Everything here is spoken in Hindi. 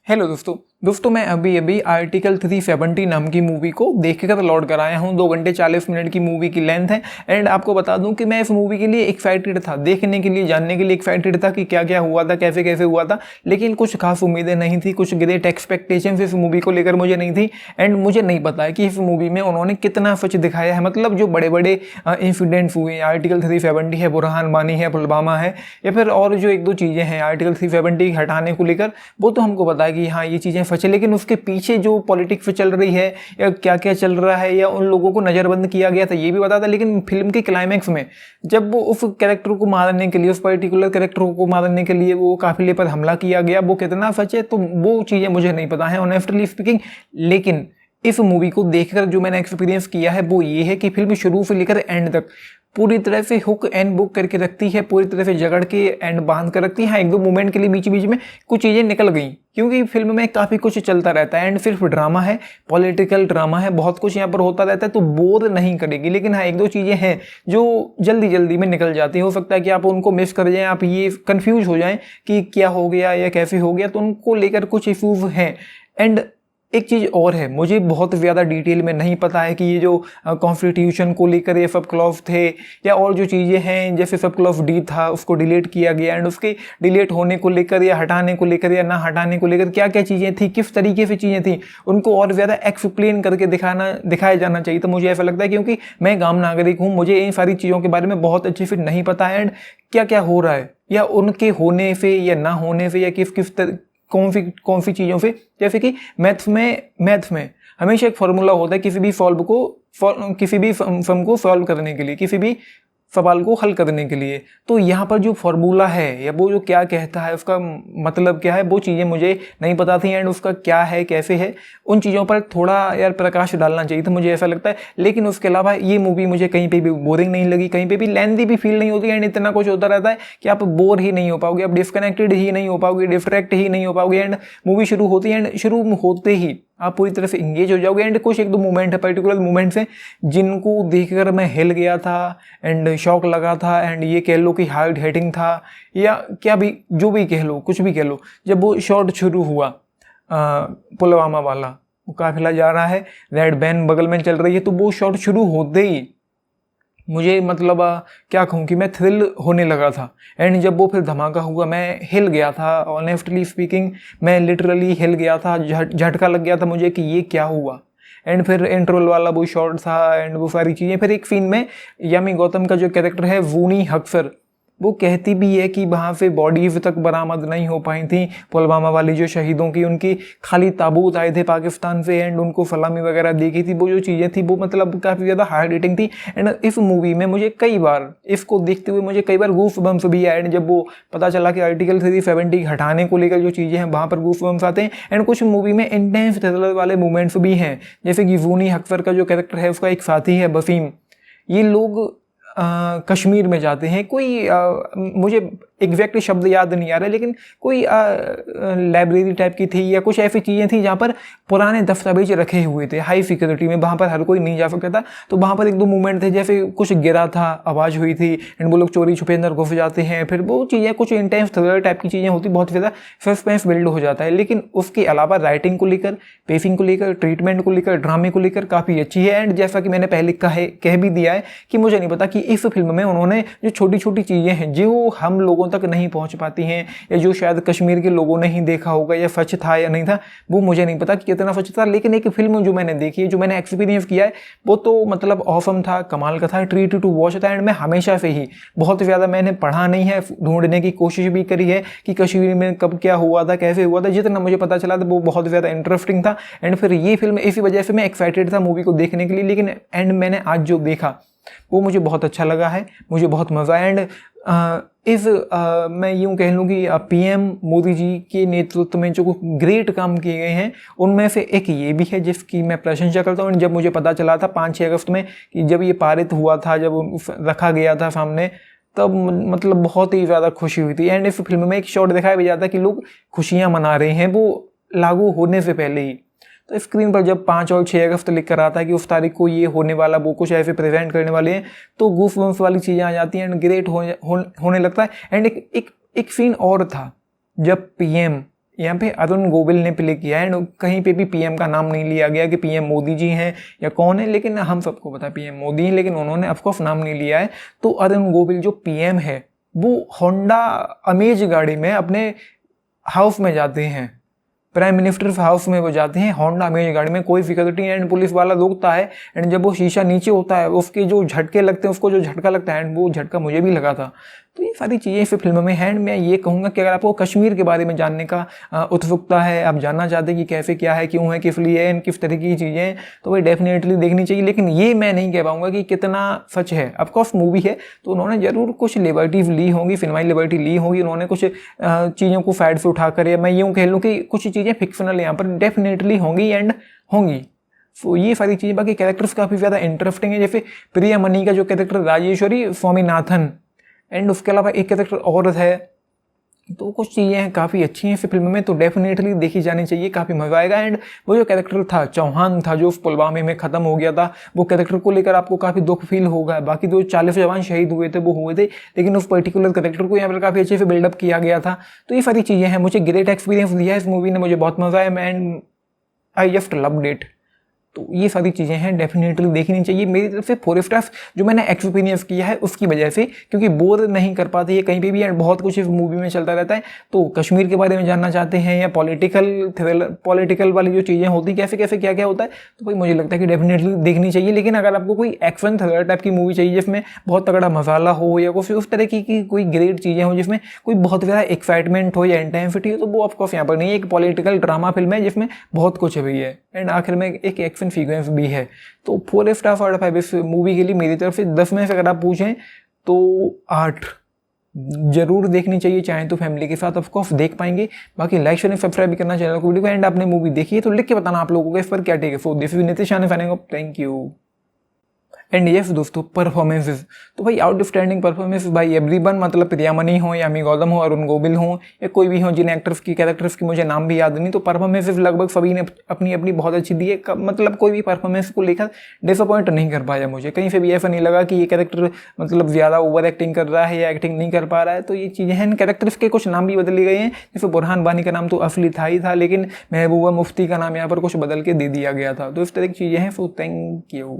हेलो दोस्तों मैं अभी अभी आर्टिकल 370 नाम की मूवी को देख कर लौट कर आया हूँ। 2 घंटे 40 मिनट की मूवी की लेंथ है। एंड आपको बता दूं कि मैं इस मूवी के लिए एक्साइटेड था, देखने के लिए, जानने के लिए एक्साइटेड था कि क्या क्या हुआ था, कैसे कैसे हुआ था। लेकिन कुछ खास उम्मीदें नहीं थी, कुछ ग्रेट एक्सपेक्टेशन इस मूवी को लेकर मुझे नहीं थी। एंड मुझे नहीं पता है कि इस मूवी में उन्होंने कितना सच दिखाया है। मतलब जो बड़े बड़े इंसिडेंट्स हुए, आर्टिकल 370 है, बुरहान वानी है, पुलवामा है, या फिर और जो एक दो चीज़ें हैं आर्टिकल 370 हटाने को लेकर, वो तो हमको पता है कि हाँ ये चीज़ें सच है। लेकिन उसके पीछे जो पॉलिटिक्स चल रही है या क्या क्या चल रहा है या उन लोगों को नज़रबंद किया गया था, ये भी पता था। लेकिन फिल्म के क्लाइमैक्स में जब वो उस कैरेक्टर को मारने के लिए, उस पर्टिकुलर कैरेक्टर को मारने के लिए वो काफिले पर हमला किया गया, वो कितना सच है तो वो चीज़ें मुझे नहीं पता है ऑनेस्टली स्पीकिंग। लेकिन इस मूवी को देखकर जो मैंने एक्सपीरियंस किया है वो ये है कि फिल्म शुरू से लेकर एंड तक पूरी तरह से हुक एंड बुक करके रखती है, पूरी तरह से जकड़ के एंड बांध कर रखती है। हाँ, एक दो मोमेंट के लिए बीच बीच में कुछ चीज़ें निकल गई, क्योंकि फिल्म में काफ़ी कुछ चलता रहता है एंड सिर्फ ड्रामा है, पॉलिटिकल ड्रामा है, बहुत कुछ यहाँ पर होता रहता है, तो बोर नहीं करेगी। लेकिन हाँ, एक दो चीज़ें हैं जो जल्दी जल्दी में निकल जाती हैं। हो सकता है कि आप उनको मिस कर जाएं, आप ये कन्फ्यूज हो जाएं कि क्या हो गया या कैसे हो गया, तो उनको लेकर कुछ इश्यूज हैं। एंड एक चीज़ और है, मुझे बहुत ज़्यादा डिटेल में नहीं पता है कि ये जो कॉन्स्टिट्यूशन को लेकर ये सब क्लॉज थे या और जो चीज़ें हैं, जैसे सब क्लॉज डी था उसको डिलीट किया गया एंड उसके डिलीट होने को लेकर या हटाने को लेकर या ना हटाने को लेकर क्या क्या चीज़ें थी, किस तरीके से चीज़ें थी, उनको और ज़्यादा एक्सप्लेन करके दिखाया जाना चाहिए। तो मुझे ऐसा लगता है, क्योंकि मैं गाँव नागरिक हूँ, मुझे इन सारी चीज़ों के बारे में बहुत अच्छे से नहीं पता है एंड क्या क्या हो रहा है या उनके होने से या ना होने से या किस किस कौन सी चीज़ों से। जैसे कि मैथ्स में हमेशा एक फॉर्मूला होता है किसी भी सम को सॉल्व करने के लिए, किसी भी सवाल को हल करने के लिए। तो यहाँ पर जो फॉर्मूला है या वो जो क्या कहता है, उसका मतलब क्या है, वो चीज़ें मुझे नहीं पता थी एंड उसका क्या है, कैसे है, उन चीज़ों पर थोड़ा यार प्रकाश डालना चाहिए था, मुझे ऐसा लगता है। लेकिन उसके अलावा ये मूवी मुझे कहीं पे भी बोरिंग नहीं लगी, कहीं पे भी लेंथी भी फील नहीं होती एंड इतना कुछ होता रहता है कि आप बोर ही नहीं हो पाओगे, आप डिस्कनेक्टेड ही नहीं हो पाओगे, डिस्ट्रैक्ट ही नहीं हो पाओगे। एंड मूवी शुरू होती है एंड शुरू होते ही आप पूरी तरह से इंगेज हो जाओगे। एंड कुछ एक दो मोमेंट है, पर्टिकुलर मोमेंट्स हैं जिनको देखकर मैं हिल गया था एंड शॉक लगा था एंड ये कह लो कि हार्ड हिटिंग था या क्या भी, जो भी कह लो, कुछ भी कह लो। जब वो शॉट शुरू हुआ पुलवामा वाला, वो काफिला जा रहा है, रेड बैन बगल में चल रही है, तो वो शॉट शुरू होते ही मुझे मतलब क्या कहूँ कि मैं थ्रिल होने लगा था। एंड जब वो फिर धमाका हुआ मैं हिल गया था, ऑनेस्टली स्पीकिंग मैं लिटरली हिल गया था, झटका लग गया था मुझे कि ये क्या हुआ। एंड फिर इंटरवल वाला वो शॉट था एंड वो सारी चीज़ें। फिर एक सीन में यामी गौतम का जो कैरेक्टर है वूनी हक्सर, वो कहती भी है कि वहाँ से बॉडीज तक बरामद नहीं हो पाई थी पुलवामा वाली जो शहीदों की, उनकी खाली ताबूत आए थे पाकिस्तान से एंड उनको सलामी वगैरह दी गई थी। वो जो चीज़ें थी वो मतलब काफ़ी ज़्यादा हार्ड हिटिंग थी। एंड इस मूवी में मुझे कई बार, इसको देखते हुए मुझे कई बार गूफ बम्स भी आए। जब वो पता चला कि आर्टिकल 370 हटाने को लेकर जो चीज़ें हैं वहाँ पर गूफ बम्स आते हैं। एंड कुछ मूवी में इंटेंस थ्रिलर वाले मूवमेंट्स भी हैं, जैसे कि वूनी हक्सर का जो कैरेक्टर है उसका एक साथी है वसीम। ये लोग कश्मीर में जाते हैं, कोई मुझे एग्जैक्ट शब्द याद नहीं आ रहा, लेकिन कोई लाइब्रेरी टाइप की थी या कुछ ऐसी चीज़ें थी जहाँ पर पुराने दस्तावेज रखे हुए थे हाई सिक्योरिटी में, वहाँ पर हर कोई नहीं जा सकता था। तो वहाँ पर एक दो मूवमेंट थे, जैसे कुछ गिरा था, आवाज़ हुई थी एंड वो लोग चोरी छुपे अंदर घुस जाते हैं। फिर वो चीज़ें कुछ इंटेंस थ्रिलर टाइप की चीज़ें होती, बहुत ज़्यादा सस्पेंस बिल्ड हो जाता है। लेकिन उसके अलावा राइटिंग को लेकर, पेसिंग को लेकर, ट्रीटमेंट को लेकर, ड्रामे को लेकर काफ़ी अच्छी है। एंड जैसा कि मैंने पहले कह भी दिया है कि मुझे नहीं पता कि इस फिल्म में उन्होंने जो छोटी छोटी चीज़ें हैं जो हम लोगों तक नहीं पहुंच पाती हैं या जो शायद कश्मीर के लोगों ने ही देखा होगा या सच था या नहीं था, वो मुझे नहीं पता कि कितना सच था। लेकिन एक फिल्म जो मैंने देखी है, जो मैंने एक्सपीरियंस किया है, वो तो मतलब ऑसम था, कमाल का था, ट्रीट टू वॉच था। एंड मैं हमेशा से ही बहुत ज़्यादा, मैंने पढ़ा नहीं है, ढूंढने की कोशिश भी करी है कि कश्मीर में कब क्या हुआ था, कैसे हुआ था। जितना मुझे पता चला था वो बहुत ज़्यादा इंटरेस्टिंग था। एंड फिर ये फिल्म इसी वजह से मैं एक्साइटेड था मूवी को देखने के लिए। लेकिन एंड मैंने आज जो देखा वो मुझे बहुत अच्छा लगा है, मुझे बहुत मज़ा आया। एंड मैं यूँ कह लूँ कि पीएम मोदी जी के नेतृत्व में जो ग्रेट काम किए गए हैं उनमें से एक ये भी है जिसकी मैं प्रशंसा करता हूँ। जब मुझे पता चला था 5-6 अगस्त में कि जब ये पारित हुआ था, जब रखा गया था सामने, तब मतलब बहुत ही ज़्यादा खुशी हुई थी। एंड इस फिल्म में एक शॉट दिखाया भी जाता है कि लोग खुशियाँ मना रहे हैं वो लागू होने से पहले ही। तो स्क्रीन पर जब 5 और 6 अगस्त लिख कर आता है कि उस तारीख को ये होने वाला, वो कुछ ऐसे प्रेजेंट करने वाले हैं, तो गूफ बम्स वाली चीज़ें आ जाती हैं एंड ग्रेट होने लगता है। एंड एक सीन और था जब पीएम यहाँ पे अरुण गोविल ने प्ले किया है एंड कहीं पे भी पीएम का नाम नहीं लिया गया कि पीएम मोदी जी हैं या कौन है, लेकिन हम सबको पता है पीएम मोदी हैं, लेकिन उन्होंने ऑफकोर्स नाम नहीं लिया है। तो अरुण गोविल जो पीएम है वो होंडा अमेज गाड़ी में अपने हाउस में जाते हैं, प्राइम मिनिस्टर हाउस में वो जाते हैं होंडा अमेज गाड़ी में, कोई सिक्योरिटी एंड पुलिस वाला रोकता है एंड जब वो शीशा नीचे होता है उसके जो झटके लगते हैं, उसको जो झटका लगता है एंड वो झटका मुझे भी लगा था। तो ये सारी चीज़ें इस फिल्म में हैं एंड मैं ये कहूँगा कि अगर आपको कश्मीर के बारे में जानने का उत्सुकता है, आप जानना चाहते हैं कि कैसे क्या है, क्यों है, किस लिए एंड किस तरह की चीज़ें हैं, तो वही डेफिनेटली देखनी चाहिए। लेकिन ये मैं नहीं कह पाऊँगा कि कितना सच है। ऑफकोर्स मूवी है तो उन्होंने ज़रूर कुछ लिबर्टीज ली होंगी, फिल्माई लिबर्टी ली होगी, उन्होंने कुछ चीज़ों को साइड से उठाकर, या मैं यूँ कह लूँ कि कुछ चीज़ें फिक्शनल यहाँ पर डेफिनेटली होंगी एंड होंगी। तो ये सारी चीज़ें, बाकी कैरेक्टर्स काफ़ी ज़्यादा इंटरेस्टिंग है। जैसे प्रिया मनी का जो कैरेक्टर राजेश्वरी स्वामीनाथन एंड उसके अलावा एक कैरेक्टर और है, तो कुछ चीज़ें हैं काफ़ी अच्छी हैं इस फिल्म में, तो डेफिनेटली देखी जानी चाहिए, काफ़ी मजा आएगा। एंड वो जो कैरेक्टर था चौहान था जो पुलवामा में ख़त्म हो गया था, वो कैरेक्टर को लेकर आपको काफ़ी दुख फील होगा। बाकी जो 40 जवान शहीद हुए थे वो हुए थे, लेकिन उस पर्टिकुलर कैरेक्टर को यहाँ पर काफ़ी अच्छे से बिल्डअप किया गया था। तो ये सारी चीज़ें हैं, मुझे ग्रेट एक्सपीरियंस दिया है इस मूवी ने, मुझे बहुत मज़ा आया and I just loved it. तो ये सारी चीज़ें हैं, डेफिनेटली देखनी चाहिए। मेरी तरफ से 4 स्टार्स जो मैंने एक्सपीरियंस किया है उसकी वजह से, क्योंकि बोर नहीं कर पाती है कहीं पे भी एंड बहुत कुछ इस मूवी में चलता रहता है। तो कश्मीर के बारे में जानना चाहते हैं या पॉलिटिकल वाली जो चीज़ें होती कैसे कैसे क्या क्या होता है, तो भाई मुझे लगता है कि डेफिनेटली देखनी चाहिए। लेकिन अगर आपको कोई एक्शन थ्रिलर टाइप की मूवी चाहिए जिसमें बहुत तगड़ा मसाला हो या कुछ उस तरह की कोई ग्रेट चीज़ें हो, जिसमें कोई बहुत ज़्यादा एक्साइटमेंट हो या इंटेंसिटी हो, तो वो ऑफकोर्स यहाँ पर नहीं है। एक पॉलिटिकल ड्रामा फिल्म है जिसमें बहुत कुछ भी है एंड आखिर में एक एक्शन सीक्वेंस भी है। तो 4 स्टार आउट ऑफ 5 इस मूवी के लिए मेरी तरफ से 10 में से अगर आप पूछें तो 8 जरूर देखनी चाहिए, चाहे तो फैमिली के साथ ऑफकोर्स देख पाएंगे। बाकी लाइक शेयर सब्सक्राइब भी करना चैनल को, वीडियो को एंड आपने मूवी देखी है तो लिख के बताना आप लोगों को इस पर क्या टेक है। So this is Nitish signing off, thank you. And yes दोस्तों, परफॉर्मेंसेज तो भाई आउटस्टैंडिंग परफॉर्मेंस बाई एवरीवन, मतलब प्रिया मनी हो या अमी गौतम हो, अरुण गोविल हो या कोई भी हो जिन एक्टर्स की कैरेक्टर्स की मुझे नाम भी याद नहीं, तो परफॉर्मेंसेज लगभग सभी ने अपनी अपनी बहुत अच्छी दी है। मतलब कोई भी परफॉर्मेंस को लेकर डिसअपॉइंट नहीं कर पाया मुझे, कहीं से भी ऐसा नहीं लगा कि ये कैरेक्टर मतलब ज़्यादा ओवर एक्टिंग कर रहा है या एक्टिंग नहीं कर पा रहा है। तो ये चीज़ें हैं। कैरेक्टर्स के कुछ नाम भी बदले गए हैं, जैसे बुरहान वानी का नाम तो असली था ही था, लेकिन महबूबा मुफ्ती का नाम यहाँ पर कुछ बदल के दे दिया गया था। तो इस तरह की चीज़ें हैं। So thank you.